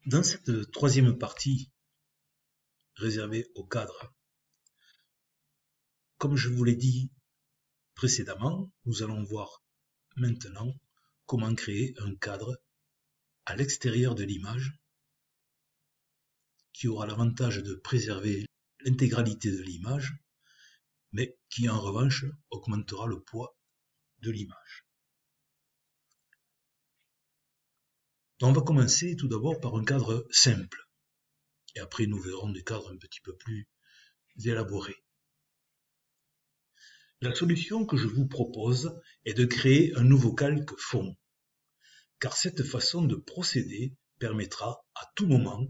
Dans cette troisième partie réservée au cadre, comme je vous l'ai dit précédemment, nous allons voir maintenant comment créer un cadre à l'extérieur de l'image qui aura l'avantage de préserver l'intégralité de l'image, mais qui en revanche augmentera le poids de l'image. On va commencer tout d'abord par un cadre simple, et après nous verrons des cadres un petit peu plus élaborés. La solution que je vous propose est de créer un nouveau calque fond, car cette façon de procéder permettra à tout moment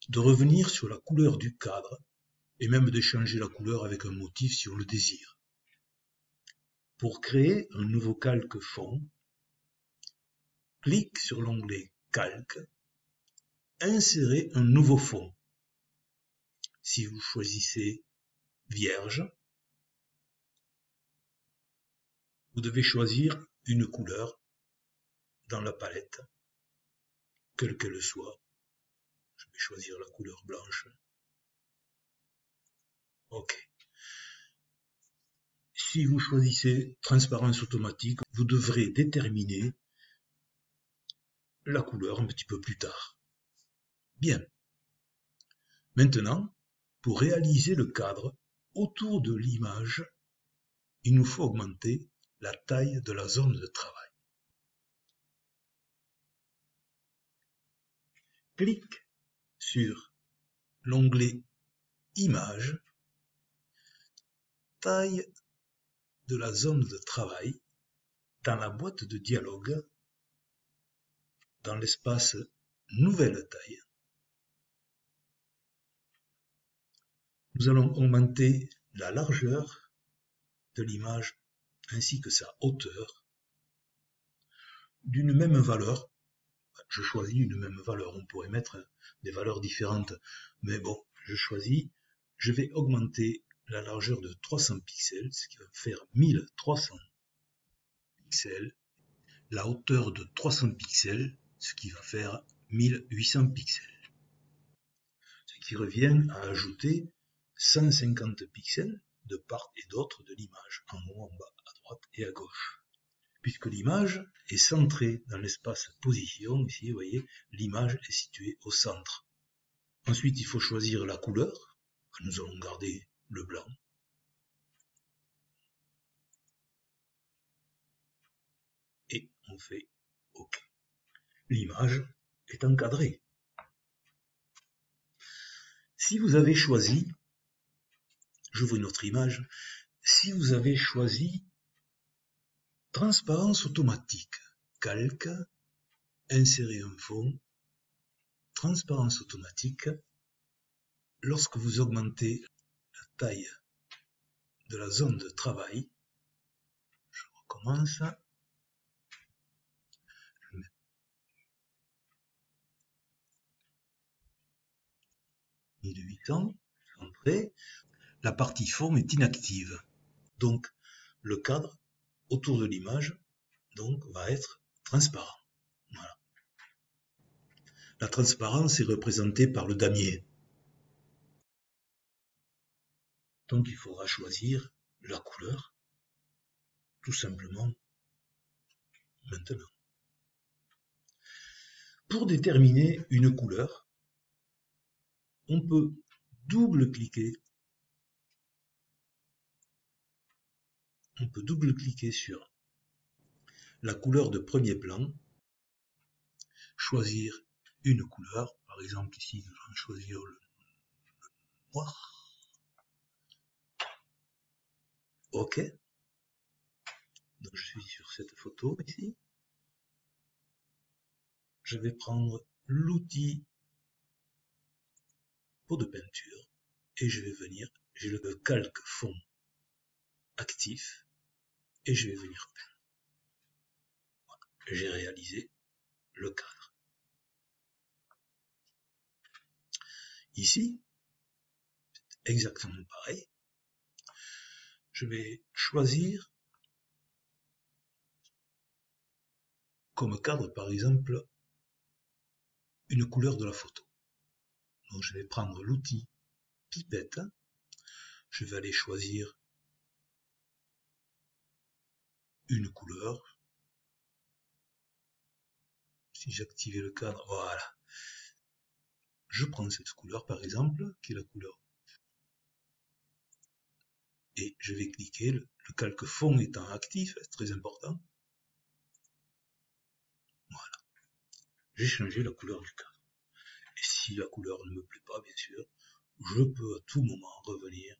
de revenir sur la couleur du cadre et même de changer la couleur avec un motif si on le désire. Pour créer un nouveau calque fond, clique sur l'onglet Calque, insérez un nouveau fond. Si vous choisissez Vierge, vous devez choisir une couleur dans la palette, quelle qu'elle soit. Je vais choisir la couleur blanche. OK. Si vous choisissez transparence automatique, vous devrez déterminer la couleur un petit peu plus tard. Bien. Maintenant, pour réaliser le cadre autour de l'image, il nous faut augmenter la taille de la zone de travail. Clique sur l'onglet Images, taille de la zone de travail, dans la boîte de dialogue, dans l'espace Nouvelle taille. Nous allons augmenter la largeur de l'image ainsi que sa hauteur d'une même valeur. Je choisis une même valeur, on pourrait mettre des valeurs différentes, mais bon, je vais augmenter la largeur de 300 pixels, ce qui va faire 1300 pixels, la hauteur de 300 pixels, ce qui va faire 1800 pixels, ce qui revient à ajouter 150 pixels de part et d'autre de l'image, en haut, en bas, à droite et à gauche. Puisque l'image est centrée dans l'espace position, ici vous voyez, l'image est située au centre. Ensuite, il faut choisir la couleur. Nous allons garder le blanc. Et on fait OK. L'image est encadrée. Si vous avez choisi, j'ouvre une autre image, si vous avez choisi transparence automatique, calque, insérer un fond, transparence automatique, lorsque vous augmentez la taille de la zone de travail, je recommence, je mets 1800, centré, la partie forme est inactive. Donc, le cadre autour de l'image va être transparent. Voilà. La transparence est représentée par le damier. Donc, il faudra choisir la couleur, tout simplement, maintenant. Pour déterminer une couleur, on peut double-cliquer sur la couleur de premier plan, choisir une couleur, par exemple ici, je vais choisir le noir. OK. Donc je suis sur cette photo ici. Je vais prendre l'outil pot de peinture et je vais venir, j'ai le calque fond actif et je vais venir peindre. Voilà. J'ai réalisé le cadre. Ici, c'est exactement pareil. Je vais choisir comme cadre, par exemple, une couleur de la photo. Donc je vais prendre l'outil pipette, je vais aller choisir une couleur. Si j'activais le cadre, voilà. Je prends cette couleur par exemple, qui est la couleur, et je vais cliquer, le calque fond étant actif, c'est très important. Voilà. J'ai changé la couleur du cadre. Et si la couleur ne me plaît pas, bien sûr, je peux à tout moment revenir.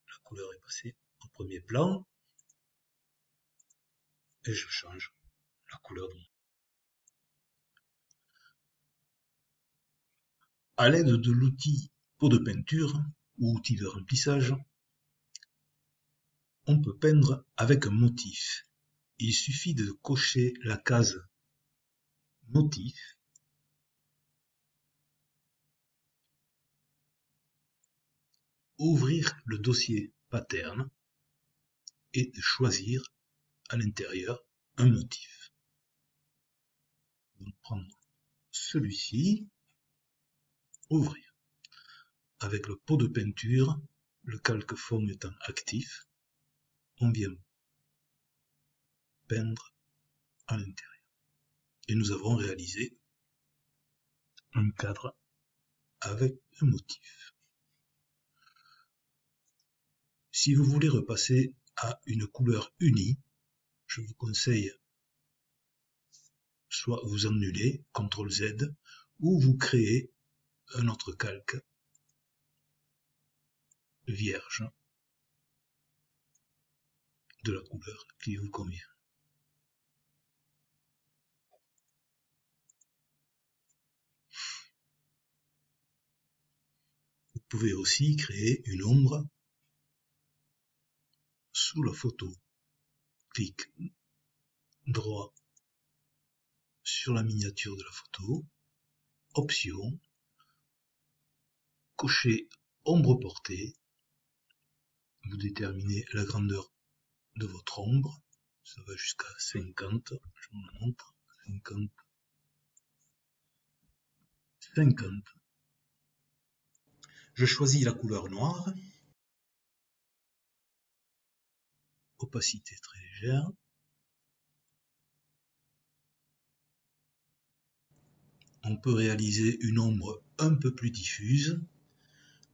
La couleur est passée au premier plan, et je change la couleur de mon. À l'aide de l'outil pot de peinture ou outil de remplissage, on peut peindre avec un motif. Il suffit de cocher la case motif ouvrir le dossier pattern et de choisir à l'intérieur un motif. Donc prendre celui-ci, ouvrir. Avec le pot de peinture, le calque fond étant actif, on vient peindre à l'intérieur. Et nous avons réalisé un cadre avec un motif. Si vous voulez repasser à une couleur unie, je vous conseille soit vous annulez, CTRL Z, ou vous créez un autre calque vierge de la couleur qui vous convient. Vous pouvez aussi créer une ombre sous la photo. Clic droit sur la miniature de la photo, option, cochez ombre portée, vous déterminez la grandeur de votre ombre, ça va jusqu'à 50, je vous le montre, 50, 50. Je choisis la couleur noire, opacité très légère, on peut réaliser une ombre un peu plus diffuse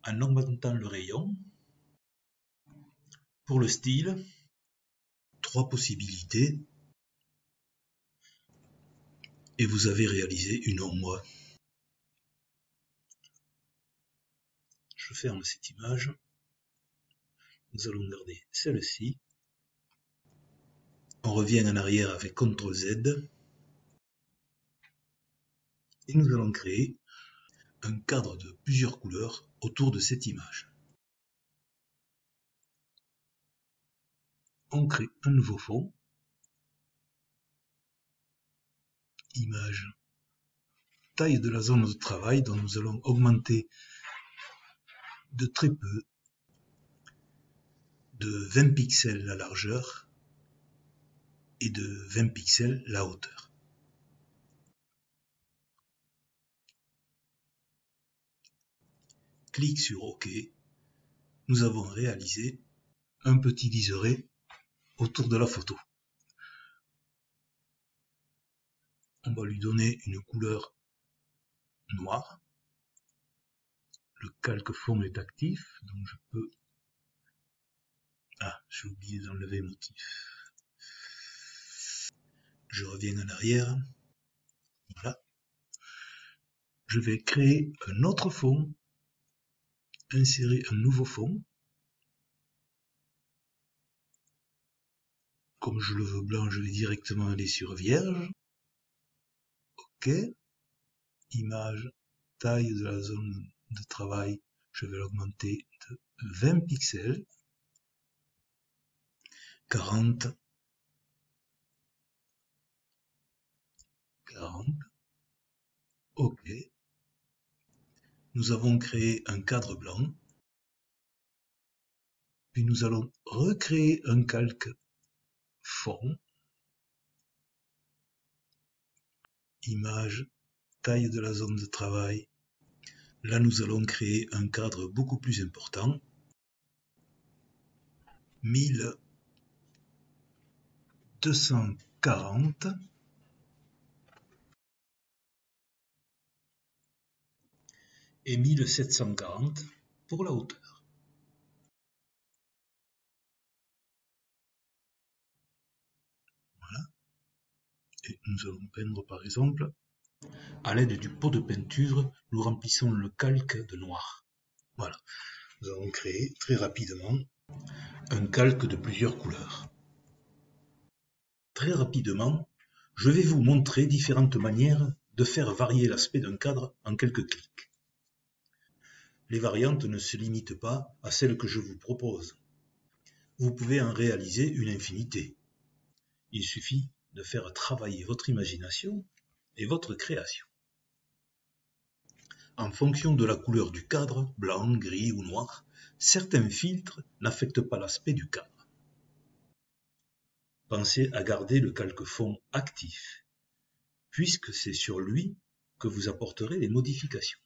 en augmentant le rayon. Pour le style, 3 possibilités et vous avez réalisé une ombre. Je ferme cette image. Nous allons garder celle-ci. On revient en arrière avec CTRL Z et nous allons créer un cadre de plusieurs couleurs autour de cette image. On crée un nouveau fond, image, taille de la zone de travail dont nous allons augmenter de très peu, de 20 pixels la largeur et de 20 pixels la hauteur. Clique sur OK. Nous avons réalisé un petit liseré autour de la photo. On va lui donner une couleur noire. Le calque fond est actif, donc je peux... Ah, j'ai oublié d'enlever motif. Je reviens en arrière. Voilà. Je vais créer un autre fond, insérer un nouveau fond. Comme je le veux blanc, je vais directement aller sur vierge. OK. Image, taille de la zone de travail, je vais l'augmenter de 20 pixels. 40. 40. OK. Nous avons créé un cadre blanc. Puis nous allons recréer un calque fond. image, taille de la zone de travail. Là, nous allons créer un cadre beaucoup plus important. 1240 et 1740 pour la hauteur. Voilà. Et nous allons peindre par exemple, à l'aide du pot de peinture, nous remplissons le calque de noir. Voilà. Nous allons créer très rapidement un calque de plusieurs couleurs. Très rapidement, je vais vous montrer différentes manières de faire varier l'aspect d'un cadre en quelques clics. Les variantes ne se limitent pas à celles que je vous propose. Vous pouvez en réaliser une infinité. Il suffit de faire travailler votre imagination et votre création. En fonction de la couleur du cadre, blanc, gris ou noir, certains filtres n'affectent pas l'aspect du cadre. Pensez à garder le calque-fond actif, puisque c'est sur lui que vous apporterez les modifications.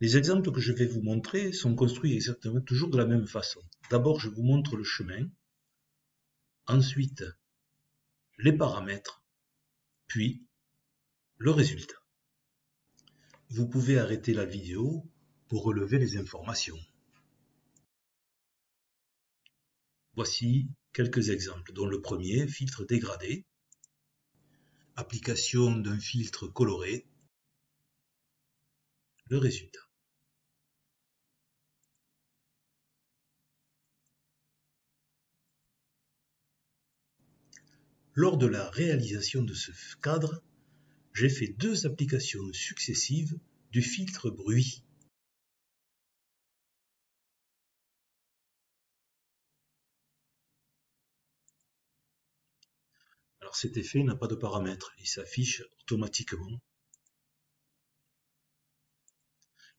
Les exemples que je vais vous montrer sont construits exactement toujours de la même façon. D'abord, je vous montre le chemin, ensuite les paramètres, puis le résultat. Vous pouvez arrêter la vidéo pour relever les informations. Voici quelques exemples, dont le premier, filtre dégradé, application d'un filtre coloré, le résultat. Lors de la réalisation de ce cadre, j'ai fait 2 applications successives du filtre bruit. Alors cet effet n'a pas de paramètres, il s'affiche automatiquement.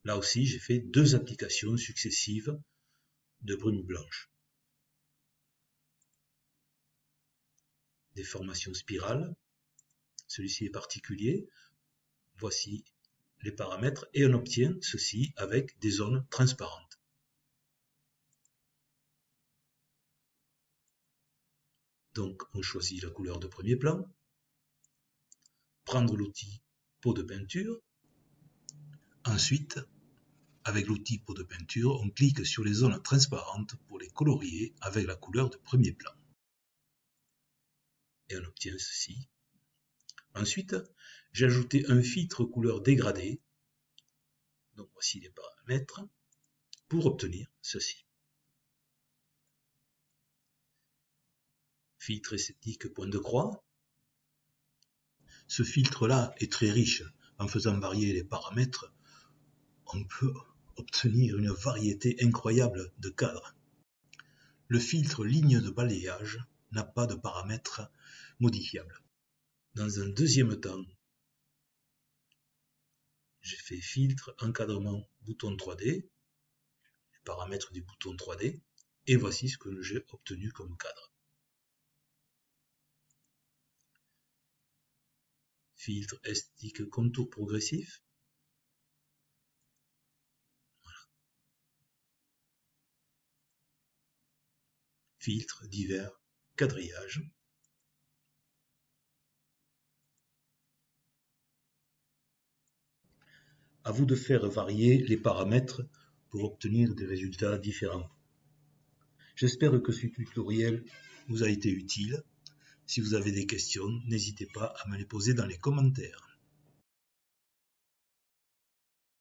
Là aussi, j'ai fait 2 applications successives de brume blanche. Déformation spirale, celui-ci est particulier. Voici les paramètres et on obtient ceci avec des zones transparentes. Donc on choisit la couleur de premier plan, prendre l'outil pot de peinture, ensuite avec l'outil pot de peinture, on clique sur les zones transparentes pour les colorier avec la couleur de premier plan. Et on obtient ceci. Ensuite, j'ai ajouté un filtre couleur dégradée. Donc voici les paramètres pour obtenir ceci. Filtre esthétique point de croix. Ce filtre-là est très riche. En faisant varier les paramètres, on peut obtenir une variété incroyable de cadres. Le filtre ligne de balayage n'a pas de paramètres modifiables. Dans un deuxième temps, j'ai fait filtre, encadrement, bouton 3D, les paramètres du bouton 3D, et voici ce que j'ai obtenu comme cadre. Filtre esthétique contour progressif. Voilà. Filtre divers quadrillage. À vous de faire varier les paramètres pour obtenir des résultats différents. J'espère que ce tutoriel vous a été utile. Si vous avez des questions, n'hésitez pas à me les poser dans les commentaires.